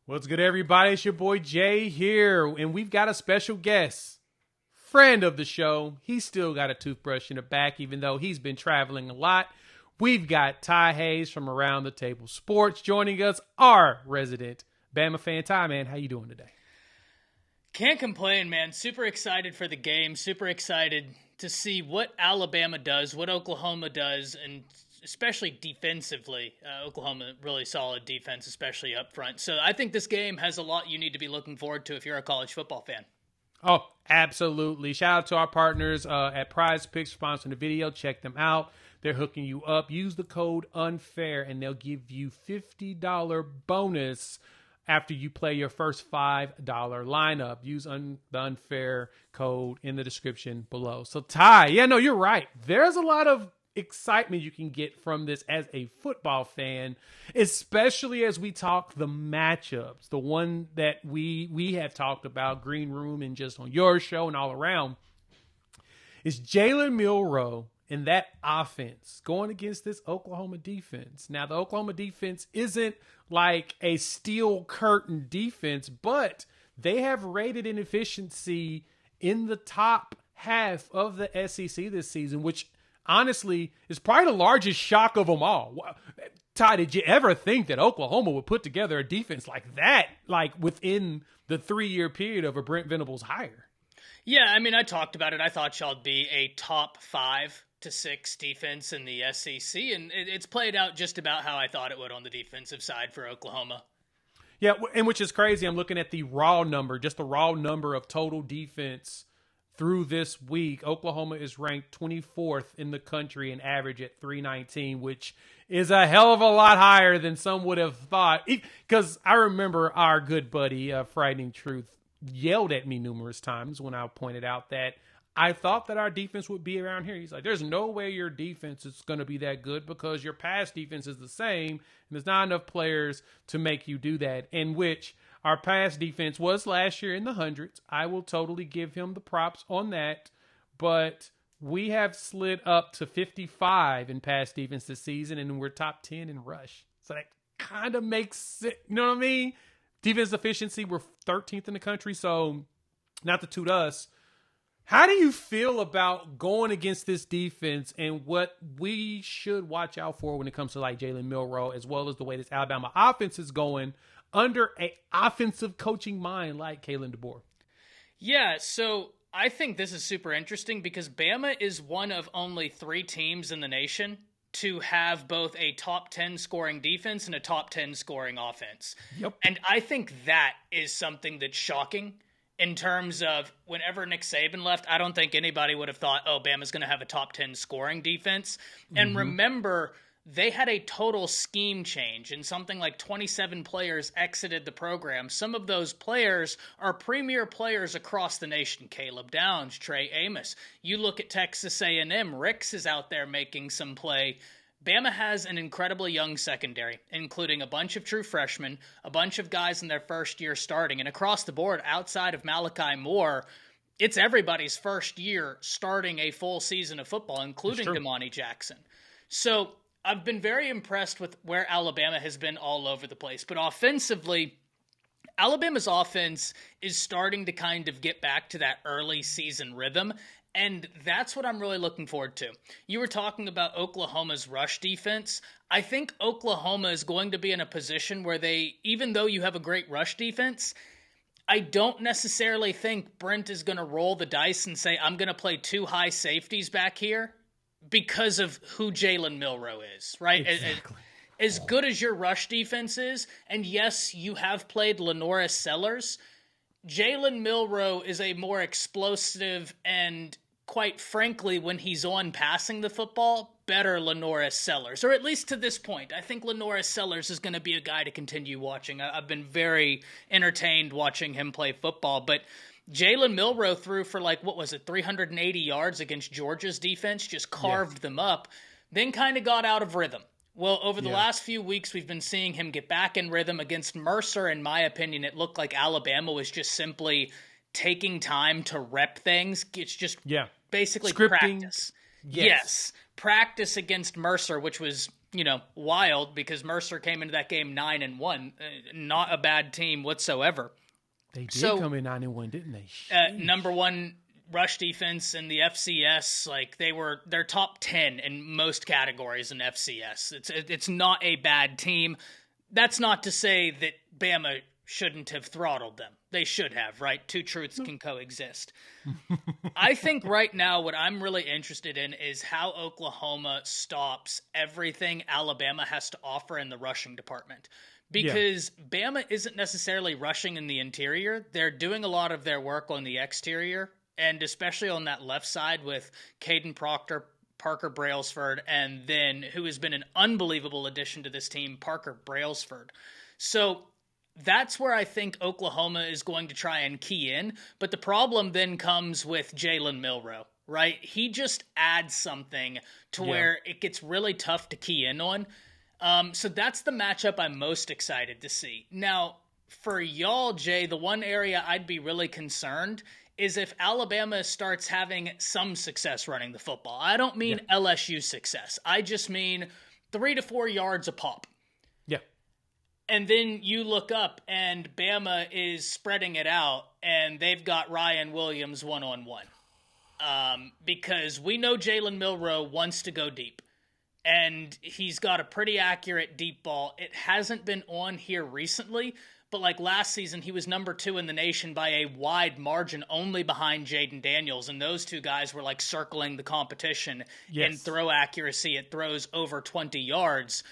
What's good, everybody? It's your boy Jay here, and we've got a special guest, friend of the show. He's still got a toothbrush in the back, even though he's been traveling a lot. We've got Ty Hayes from Around the Table Sports joining us, our resident Bama fan. Ty, man, how you doing today? Can't complain, man. Super excited for the game. Super excited to see what Alabama does, what Oklahoma does, and especially defensively. Oklahoma, really solid defense, especially up front. So I think this game has a lot you need to be looking forward to if you're a college football fan. Oh, absolutely. Shout out to our partners at Prize Picks sponsoring the video. Check them out. They're hooking you up. Use the code UNFAIR, and they'll give you $50 bonus after you play your first $5 lineup. Use the UNFAIR code in the description below. So, Ty, you're right. There's a lot of excitement you can get from this as a football fan, especially as we talk the matchups, the one that we have talked about, Green Room and just on your show and all around, is Jalen Milroe and that offense going against this Oklahoma defense. Now, the Oklahoma defense isn't like a steel curtain defense, but they have rated in efficiency in the top half of the SEC this season, which honestly is probably the largest shock of them all. Ty, did you ever think that Oklahoma would put together a defense like that, like within the 3-year period of a Brent Venables hire? Yeah, I mean, I talked about it. I thought y'all would be a top 5 to 6 defense in the SEC, and it's played out just about how I thought it would on the defensive side for Oklahoma. Yeah, and which is crazy. I'm looking at the raw number, just the raw number of total defense through this week. Oklahoma is ranked 24th in the country and average at 319, which is a hell of a lot higher than some would have thought. Because I remember our good buddy, Frightening Truth, yelled at me numerous times when I pointed out that I thought that our defense would be around here. He's like, there's no way your defense is going to be that good because your pass defense is the same, and there's not enough players to make you do that, in which our pass defense was last year in the hundreds. I will totally give him the props on that, but we have slid up to 55 in pass defense this season, and we're top 10 in rush. So that kind of makes it, you know what I mean? Defense efficiency, we're 13th in the country, so not to toot us. How do you feel about going against this defense and what we should watch out for when it comes to like Jalen Milroe, as well as the way this Alabama offense is going under an offensive coaching mind like Kalen DeBoer? Yeah, so I think this is super interesting because Bama is one of only 3 teams in the nation to have both a top 10 scoring defense and a top 10 scoring offense. Yep. And I think that is something that's shocking. In terms of whenever Nick Saban left, I don't think anybody would have thought, oh, Bama's going to have a top 10 scoring defense. And remember, they had a total scheme change, and something like 27 players exited the program. Some of those players are premier players across the nation. Caleb Downs, Trey Amos. You look at Texas A&M, Ricks is out there making some play. Bama has an incredibly young secondary, including a bunch of true freshmen, a bunch of guys in their first year starting, and across the board, outside of Malachi Moore, it's everybody's first year starting a full season of football, including Damani Jackson. So I've been very impressed with where Alabama has been all over the place. But offensively, Alabama's offense is starting to kind of get back to that early season rhythm. And that's what I'm really looking forward to. You were talking about Oklahoma's rush defense. I think Oklahoma is going to be in a position where they, even though you have a great rush defense, I don't necessarily think Brent is going to roll the dice and say, I'm going to play 2 high safeties back here because of who Jalen Milroe is, right? Exactly. As good as your rush defense is, and yes, you have played Lenoris Sellers, Jalen Milroe is a more explosive and, quite frankly, when he's on passing the football, better Lenoris Sellers, or at least to this point. I think Lenoris Sellers is going to be a guy to continue watching. I've been very entertained watching him play football, but Jalen Milroe threw for 380 yards against Georgia's defense, just carved them up, then kind of got out of rhythm. Well, over the last few weeks, we've been seeing him get back in rhythm against Mercer. In my opinion, it looked like Alabama was just simply taking time to rep things. It's just basically scripting. Practice. Yes. Practice against Mercer, which was wild because Mercer came into that game 9-1, not a bad team whatsoever. They did come in 9-1, didn't they? Number one rush defense in the FCS. Like they're top 10 in most categories in FCS. It's not a bad team. That's not to say that Bama shouldn't have throttled them. They should have, right? Two truths can coexist. I think right now what I'm really interested in is how Oklahoma stops everything Alabama has to offer in the rushing department. Because Bama isn't necessarily rushing in the interior. They're doing a lot of their work on the exterior, and especially on that left side with Caden Proctor, Parker Brailsford, and then who has been an unbelievable addition to this team, Parker Brailsford. So that's where I think Oklahoma is going to try and key in. But the problem then comes with Jalen Milroe, right? He just adds something to where it gets really tough to key in on. So that's the matchup I'm most excited to see. Now, for y'all, Jay, the one area I'd be really concerned is if Alabama starts having some success running the football. I don't mean LSU success. I just mean 3 to 4 yards a pop. Yeah. And then you look up and Bama is spreading it out and they've got Ryan Williams one-on-one. Because we know Jalen Milroe wants to go deep. And he's got a pretty accurate deep ball. It hasn't been on here recently, but like last season, he was number 2 in the nation by a wide margin, only behind Jaden Daniels. And those two guys were like circling the competition in throw accuracy. It throws over 20 yards.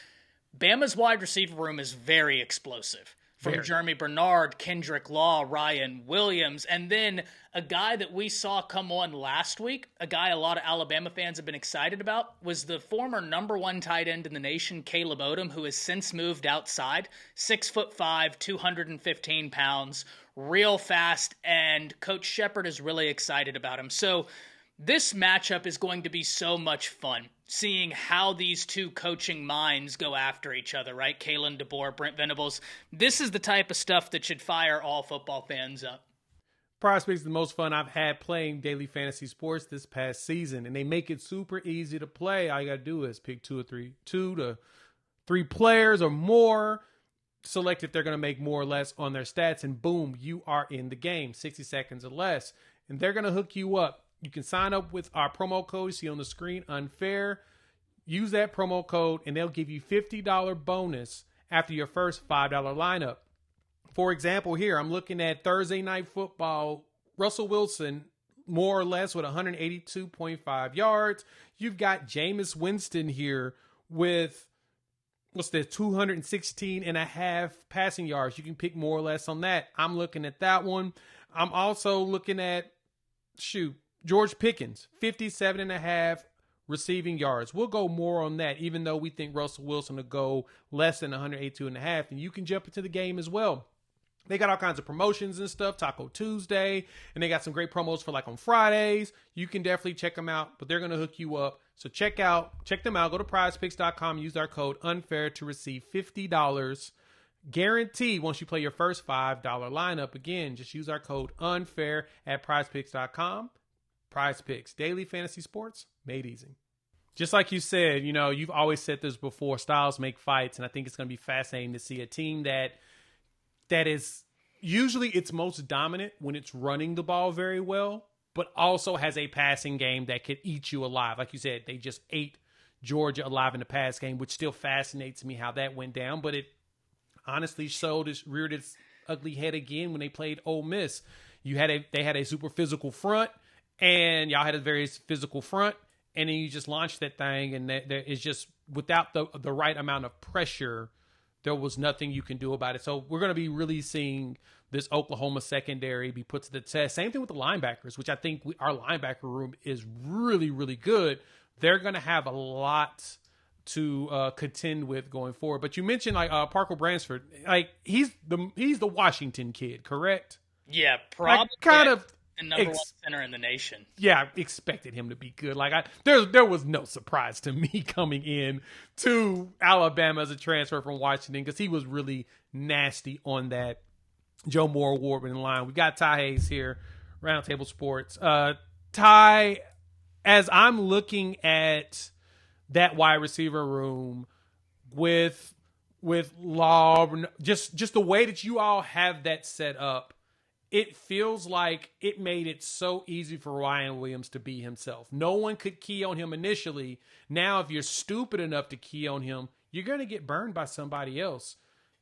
Bama's wide receiver room is very explosive. From Jeremy Bernard, Kendrick Law, Ryan Williams, and then a guy that we saw come on last week, a guy a lot of Alabama fans have been excited about, was the former number 1 tight end in the nation, Caleb Odom, who has since moved outside, 6'5", 215 pounds, real fast, and Coach Shepard is really excited about him. So this matchup is going to be so much fun, seeing how these two coaching minds go after each other, right? Kalen DeBoer, Brent Venables. This is the type of stuff that should fire all football fans up. PrizePicks is the most fun I've had playing daily fantasy sports this past season, and they make it super easy to play. All you got to do is pick 2 to 3 players or more, select if they're going to make more or less on their stats, and boom, you are in the game, 60 seconds or less, and they're going to hook you up. You can sign up with our promo code you see on the screen, Unfair. Use that promo code, and they'll give you $50 bonus after your first $5 lineup. For example, here, I'm looking at Thursday Night Football. Russell Wilson, more or less, with 182.5 yards. You've got Jameis Winston here with, 216 and a half passing yards. You can pick more or less on that. I'm looking at that one. I'm also looking at, George Pickens, 57 and a half receiving yards. We'll go more on that, even though we think Russell Wilson will go less than 182 and a half, and you can jump into the game as well. They got all kinds of promotions and stuff, Taco Tuesday, and they got some great promos for like on Fridays. You can definitely check them out, but they're going to hook you up. So check them out. Go to prizepicks.com, use our code UNFAIR to receive $50 guaranteed once you play your first $5 lineup. Again, just use our code UNFAIR at prizepicks.com. PrizePicks, daily fantasy sports made easy. Just like you said, you've always said this before, styles make fights, and I think it's going to be fascinating to see a team that is usually its most dominant when it's running the ball very well, but also has a passing game that could eat you alive. Like you said, they just ate Georgia alive in the pass game, which still fascinates me how that went down, but it honestly reared its ugly head again when they played Ole Miss. They had a super physical front, and y'all had a very physical front, and then you just launched that thing, and there is just, without the right amount of pressure, there was nothing you can do about it. So we're going to be really seeing this Oklahoma secondary be put to the test. Same thing with the linebackers, which I think our linebacker room is really, really good. They're going to have a lot to contend with going forward. But you mentioned like Parker Bransford, like he's the Washington kid, correct? Yeah, probably. Kind of the number 1 center in the nation. Yeah, I expected him to be good. Like there was no surprise to me coming in to Alabama as a transfer from Washington because he was really nasty on that Joe Moore Award-winning line. We got Ty Hayes here, Roundtable Sports. Ty, as I'm looking at that wide receiver room, with Law, just the way that you all have that set up, it feels like it made it so easy for Ryan Williams to be himself. No one could key on him initially. Now, if you're stupid enough to key on him, you're going to get burned by somebody else.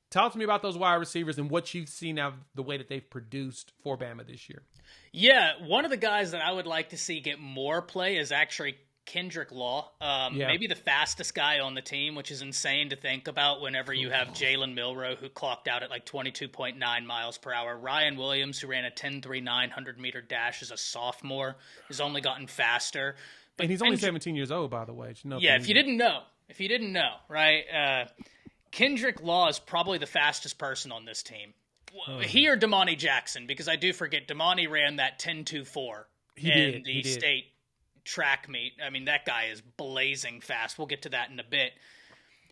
Talk to me about those wide receivers and what you've seen now, the way that they've produced for Bama this year. Yeah, one of the guys that I would like to see get more play is actually Kendrick Law, maybe the fastest guy on the team, which is insane to think about whenever you have Jalen Milroe, who clocked out at like 22.9 miles per hour. Ryan Williams, who ran a 10.39 100-meter dash as a sophomore, has only gotten faster. And he's only 17 years old, by the way. If you didn't know, right? Kendrick Law is probably the fastest person on this team. He or Damani Jackson, because I do forget Damani ran that 10.24 in the state track meet. I mean, that guy is blazing fast. We'll get to that in a bit.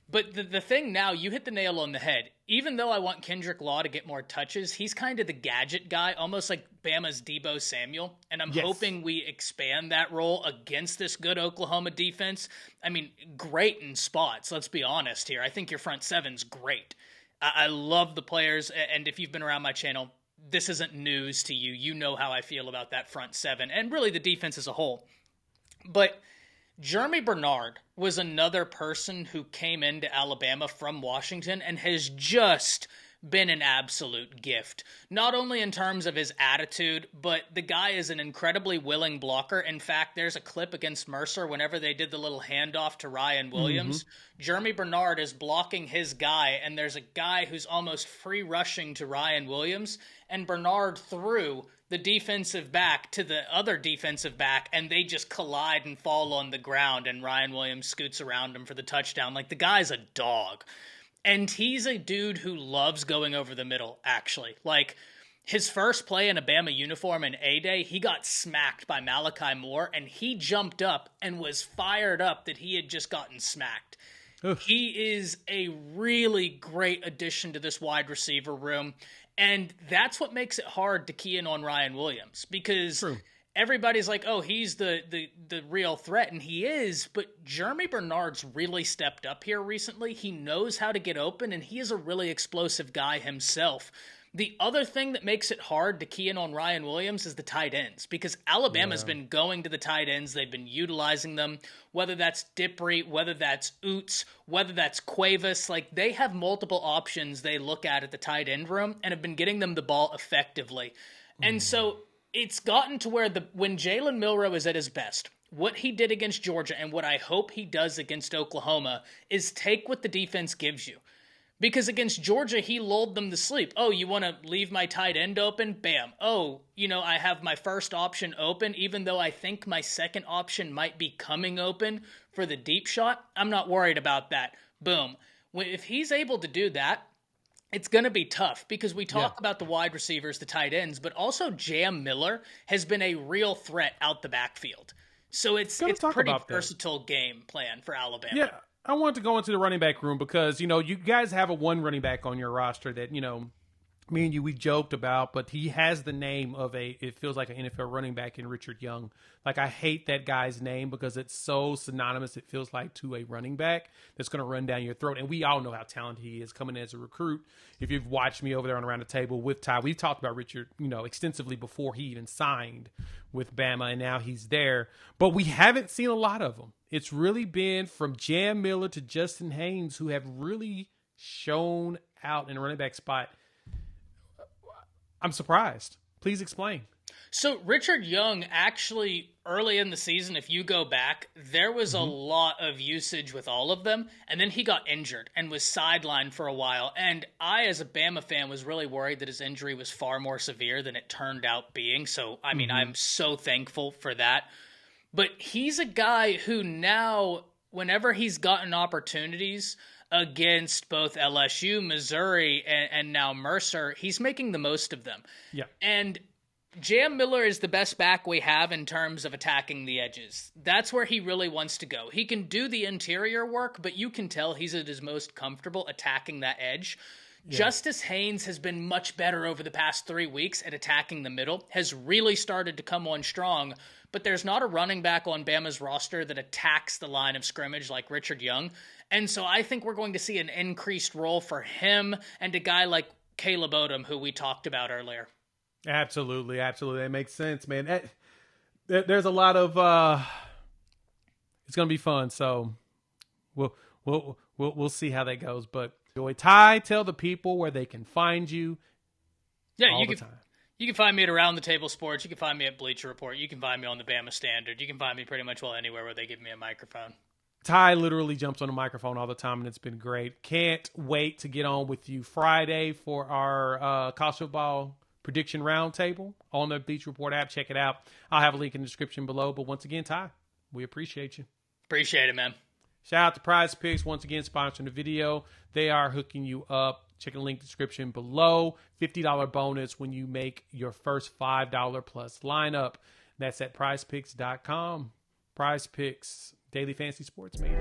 But the thing now, you hit the nail on the head. Even though I want Kendrick Law to get more touches, he's kind of the gadget guy, almost like Bama's Deebo Samuel. And I'm hoping we expand that role against this good Oklahoma defense. I mean, great in spots, let's be honest here. I think your front seven's great. I love the players, and if you've been around my channel, this isn't news to you. You know how I feel about that front seven, and really the defense as a whole. But Jeremy Bernard was another person who came into Alabama from Washington and has just been an absolute gift. Not only in terms of his attitude, but the guy is an incredibly willing blocker. In fact, there's a clip against Mercer whenever they did the little handoff to Ryan Williams. Jeremy Bernard is blocking his guy, and there's a guy who's almost free rushing to Ryan Williams, and Bernard threw the defensive back to the other defensive back, and they just collide and fall on the ground, and Ryan Williams scoots around him for the touchdown. Like, the guy's a dog. And he's a dude who loves going over the middle, actually. Like, his first play in a Bama uniform in A-Day, he got smacked by Malachi Moore, and he jumped up and was fired up that he had just gotten smacked. Oof. He is a really great addition to this wide receiver room. And that's what makes it hard to key in on Ryan Williams, because everybody's like, oh, he's the real threat, and he is, but Jeremy Bernard's really stepped up here recently. He knows how to get open, and he is a really explosive guy himself. The other thing that makes it hard to key in on Ryan Williams is the tight ends, because Alabama's been going to the tight ends. They've been utilizing them, whether that's Dipri, whether that's Oots, whether that's Cuevas. Like, they have multiple options they look at the tight end room and have been getting them the ball effectively. And so it's gotten to where when Jalen Milroe is at his best, what he did against Georgia and what I hope he does against Oklahoma is take what the defense gives you. Because against Georgia, he lulled them to sleep. Oh, you want to leave my tight end open? Bam. Oh, I have my first option open, even though I think my second option might be coming open for the deep shot. I'm not worried about that. Boom. If he's able to do that, it's going to be tough, because we talk about the wide receivers, the tight ends, but also Jam Miller has been a real threat out the backfield. So it's a pretty versatile game plan for Alabama. Yeah. I want to go into the running back room because, you guys have a one running back on your roster that, me and you, we joked about, but he has the name of it feels like an NFL running back in Richard Young. Like, I hate that guy's name because it's so synonymous, it feels like, to a running back that's going to run down your throat. And we all know how talented he is coming in as a recruit. If you've watched me over there on Around the Table with Ty, we've talked about Richard, extensively before he even signed with Bama, and now he's there. But we haven't seen a lot of them. It's really been from Jam Miller to Justin Haynes, who have really shown out in a running back spot. I'm surprised. Please explain. So Richard Young, actually, early in the season, if you go back, there was a lot of usage with all of them, and then he got injured and was sidelined for a while. And I, as a Bama fan, was really worried that his injury was far more severe than it turned out being. So, I mean, I'm so thankful for that. But he's a guy who now, whenever he's gotten opportunities against both LSU, Missouri, and now Mercer, he's making the most of them. Yeah. And Jam Miller is the best back we have in terms of attacking the edges. That's where he really wants to go. He can do the interior work, but you can tell he's at his most comfortable attacking that edge. Justice Haynes has been much better over the past 3 weeks at attacking the middle, has really started to come on strong, but there's not a running back on Bama's roster that attacks the line of scrimmage like Richard Young. And so I think we're going to see an increased role for him and a guy like Caleb Odom, who we talked about earlier. Absolutely. That makes sense, man. There's a lot of it's going to be fun, so we'll see how that goes. But Ty, tell the people where they can find you. Yeah, you can find me at Around the Table Sports. You can find me at Bleacher Report. You can find me on the Bama Standard. You can find me pretty much anywhere where they give me a microphone. Ty literally jumps on the microphone all the time, and it's been great. Can't wait to get on with you Friday for our college football prediction roundtable on the Bleacher Report app. Check it out. I'll have a link in the description below. But once again, Ty, we appreciate you. Appreciate it, man. Shout out to Prize Picks, once again, sponsoring the video. They are hooking you up. Check the link description below. $50 bonus when you make your first $5 plus lineup. That's at prizepicks.com. Prize Picks, daily fantasy sports made.